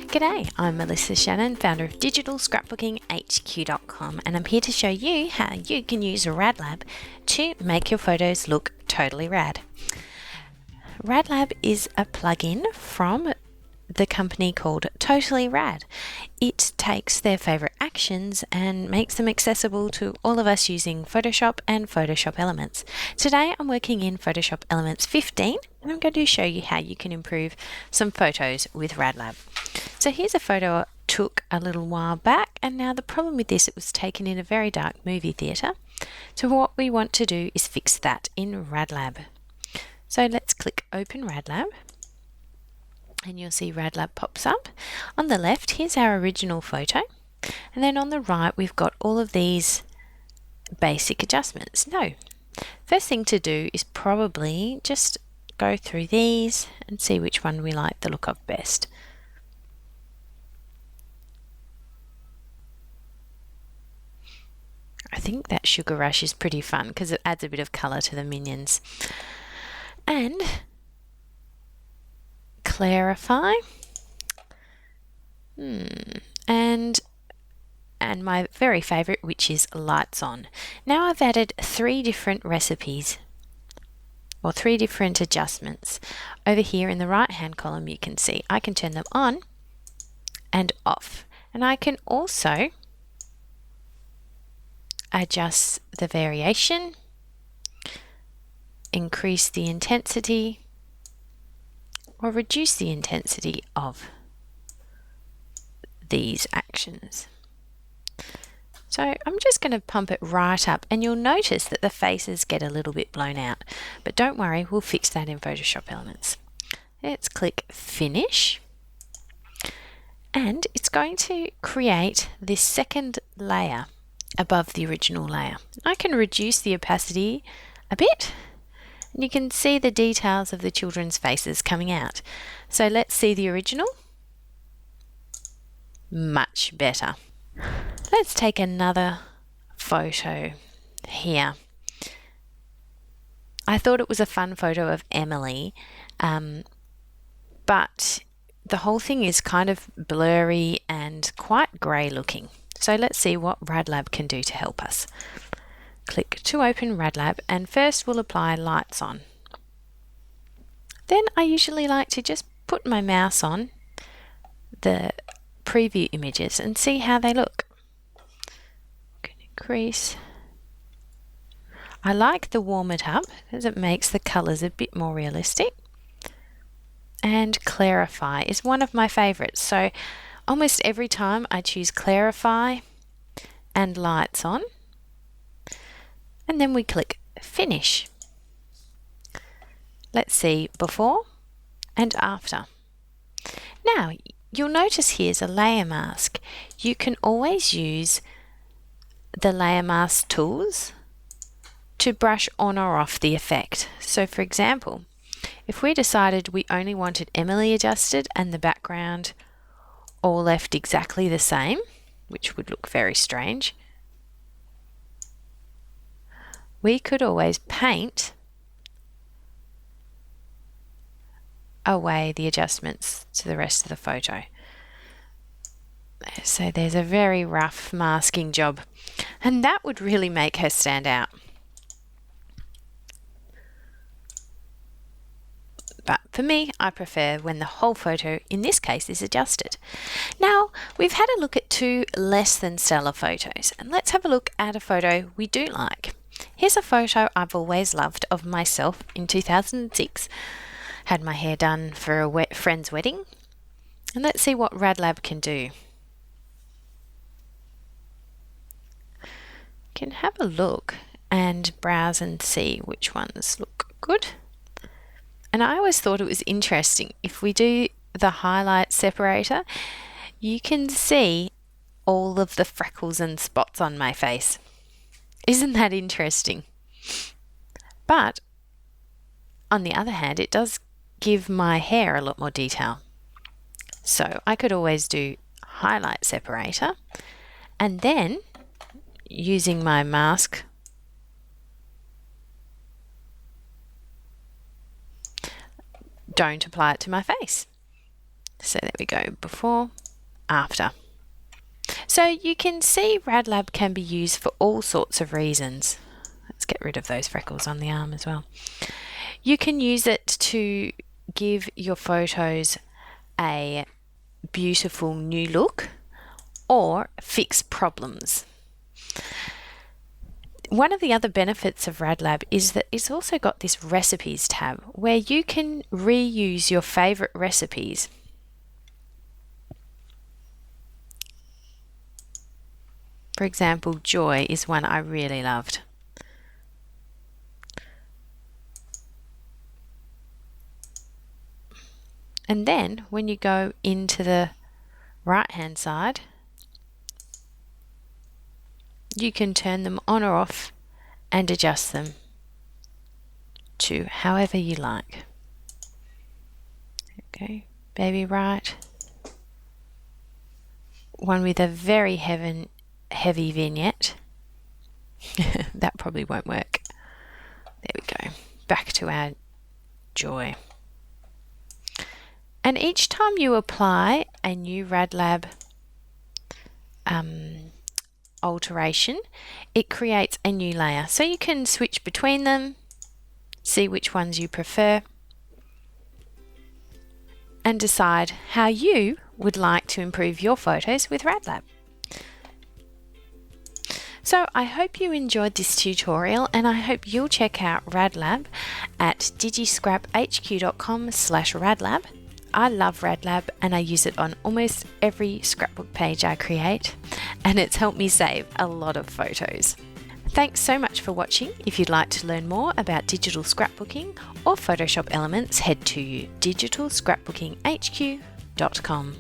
G'day, I'm Melissa Shannon, founder of digitalscrapbookinghq.com, and I'm here to show you how you can use RadLab to make your photos look totally rad. RadLab is a plugin from the company called Totally Rad. It takes their favorite actions and makes them accessible to all of us using Photoshop and Photoshop Elements. Today I'm working in Photoshop Elements 15 and I'm going to show you how you can improve some photos with RadLab. So here's a photo I took a little while back, and now the problem with this, it was taken in a very dark movie theatre. So what we want to do is fix that in RadLab. So let's click Open RadLab. And you'll see RadLab pops up. On the left, here's our original photo. And then on the right, we've got all of these basic adjustments. No, first thing to do is probably just go through these and see which one we like the look of best. I think that sugar rush is pretty fun because it adds a bit of colour to the minions. And clarify, and my very favourite, which is lights on. Now I've added 3 different recipes or 3 different adjustments. Over here in the right hand column you can see I can turn them on and off, and I can also adjust the variation, increase the intensity, or reduce the intensity of these actions. So I'm just going to pump it right up, and you'll notice that the faces get a little bit blown out, but don't worry, we'll fix that in Photoshop Elements. Let's click Finish, and it's going to create this second layer above the original layer. I can reduce the opacity a bit, and you can see the details of the children's faces coming out. So let's see the original. Much better. Let's take another photo here. I thought it was a fun photo of Emily, but the whole thing is kind of blurry and quite grey looking. So let's see what RadLab can do to help us. Click to open RadLab, and first we'll apply lights on. Then I usually like to just put my mouse on the preview images and see how they look. Can increase. I like the warm it up because it makes the colours a bit more realistic. And clarify is one of my favourites. So almost every time I choose clarify and lights on, and then we click Finish. Let's see before and after. Now you'll notice here's a layer mask. You can always use the layer mask tools to brush on or off the effect. So for example, if we decided we only wanted Emily adjusted and the background all left exactly the same, which would look very strange, we could always paint away the adjustments to the rest of the photo. So there's a very rough masking job, and that would really make her stand out. But for me, I prefer when the whole photo, in this case, is adjusted. Now, we've had a look at 2 less than stellar photos, and let's have a look at a photo we do like. Here's a photo I've always loved of myself in 2006. Had my hair done for a friend's wedding. And let's see what RadLab can do. You can have a look and browse and see which ones look good. And I always thought it was interesting. If we do the highlight separator, you can see all of the freckles and spots on my face. Isn't that interesting? But on the other hand, it does give my hair a lot more detail. So I could always do highlight separator, and then using my mask, don't apply it to my face. So there we go, before after. So you can see RadLab can be used for all sorts of reasons. Let's get rid of those freckles on the arm as well. You can use it to give your photos a beautiful new look or fix problems. One of the other benefits of RadLab is that it's also got this recipes tab where you can reuse your favorite recipes. For example, joy is one I really loved. And then when you go into the right hand side, you can turn them on or off and adjust them to however you like. Okay, baby right. One with a very heavy vignette. That probably won't work. There we go. Back to our joy. And each time you apply a new RadLab alteration, it creates a new layer. So you can switch between them, see which ones you prefer, and decide how you would like to improve your photos with RadLab. So I hope you enjoyed this tutorial, and I hope you'll check out RadLab at digiscraphq.com/RadLab. I love RadLab and I use it on almost every scrapbook page I create, and it's helped me save a lot of photos. Thanks so much for watching. If you'd like to learn more about digital scrapbooking or Photoshop elements, head to digitalscrapbookinghq.com.